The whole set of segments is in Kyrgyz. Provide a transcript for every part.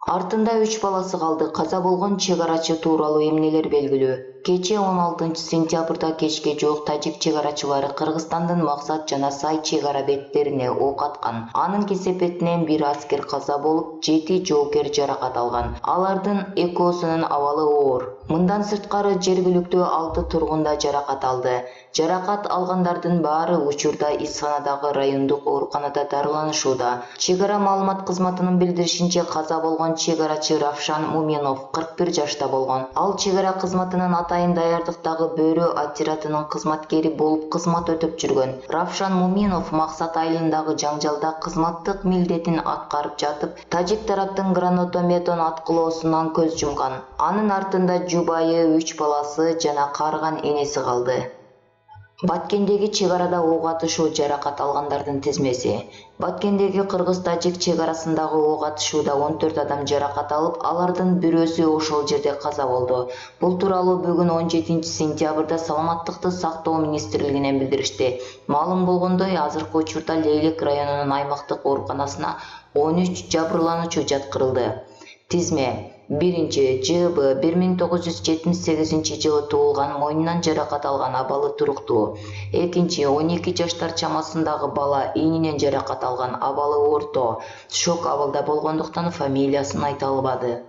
Артында 3 баласы калды. Каза болгон чегарачы тууралуу эмнелер белгилүү? Кечээ 16 сентябрда кечке жок тажик чегарачылары Кыргызстандын Максат жана Сай чегара бекеттерине ок аткан. Анын кесепетинен бир аскер каза болуп, 7 жоокер жаракат алган. Алардын экөөсүнүн абалы оор. Мындан сырткары жергиликтүү 6 тургун да жаракат алды. Жаракат алгандардын баары учурда Исфанадагы райондук ооруканада дарыланышууда. Чегара маалымат кызматынын билдиришинче, каза болгон чегарачы Равшан Муменов 41 жашта болгон. Ал чегара кызматынын атайын даярдыктагы бөрү отрядынын кызматкери болуп кызмат өтөп жүргөн. Равшан Муменов Максат айылындагы жаңжалда кызматтык милдетин аткарып жатып, тажик тараптын гранатометон аткылоосунан көз жумган. Анын артында жубайы, 3 баласы жана карыган энеси калды. Баткендеги чегарада ок атышуу жаракат алгандардын тизмеси. Баткендеги кыргыз-тажик чегарасындагы ок атышууда 14 адам жаракат алып, алардын бирөөсү ошол жерде каза болду. Бул тууралуу бүгүн 17 сентябрда Саламаттыкты сактоо министрлигинен билдиришти. Маалым болгондой, азыркы учурда Лейлек районунун аймактык ооруканасына 13 жабырлануучу жаткырылды. Тизме: 1-ЖБ 1978 жылы туулган, мойнунан жаракат алган, абалы туруктуу. 2-12 жаштар чамасындагы бала, ийнинен жаракат алган, абалы орто. Шок абалда болгондуктан фамилиясын айта албады.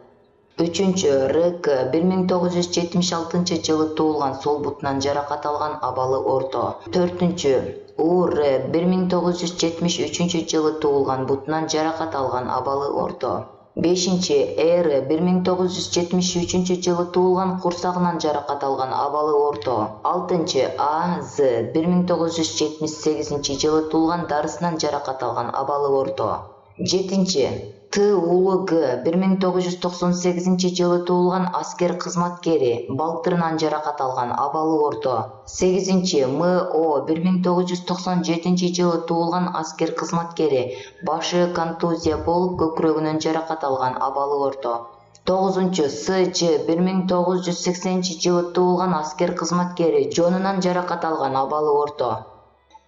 3-РК 1976 жылы туулган, сол бутунан жаракат алган, абалы орто. 4-УР 1973 жылы туулган, бутунан жаракат алган, абалы орто. 5-Р 1973 жылы туулган, курсагынан жаракат алган, абалы орто. 6-АЗ 1978 жылы туулган, дарысынан жаракат алган, абалы орто. 7-ТУЛГ 1998 жылы туулган, аскер кызматкери, балтырынан жаракат алган, абалы орто. 8-МО 1997 жылы туулган, аскер кызматкери, башы контузия болуп, көкүрөгүнөн жаракат алган, абалы орто. 9-СЖ 1980 жылы туулган, аскер кызматкери, жонунан жаракат алган, абалы орто.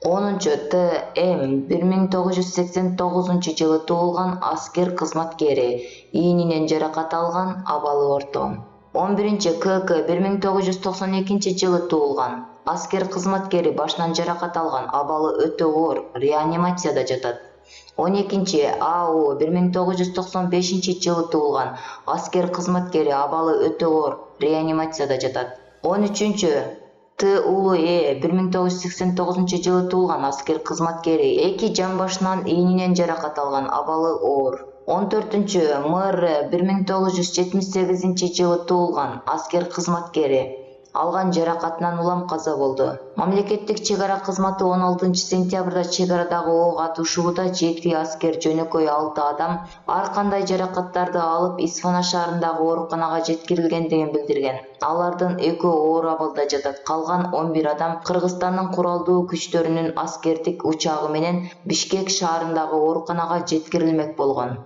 10-ТМ 1989 жылы туулган, аскер кызматкери, ийнинен жаракат алган, абалы орто. 11-КК 1992 жылы туулган, аскер кызматкери, башынан жаракат алган, абалы өтө оор, реанимацияда жатат. 12-АО 1995 жылы туулган, аскер кызматкери, абалы өтө оор, реанимацияда жатат. 13-ТУЛЕ 1989 жылы туулган, аскер кызматкери, 2 жан башынан ийнинен жаракат алган, абалы оор. 14-МР 1978 жылы туулган, аскер кызматкери, алган жаракатынан улам каза болду. Мамлекеттик чегара кызматы 16 сентябрда чегарадагы ок атышууда 7 аскер, жөнөкөй 6 адам ар кандай жаракаттарды алып Исфана шаарындагы ооруканага жеткирилгендигин билдирген. Алардын 2 оор абалда жатат. Калган 11 адам Кыргызстандын куралдуу күчтөрүнүн аскердик учагы менен Бишкек шаарындагы ооруканага жеткирилмек болгон.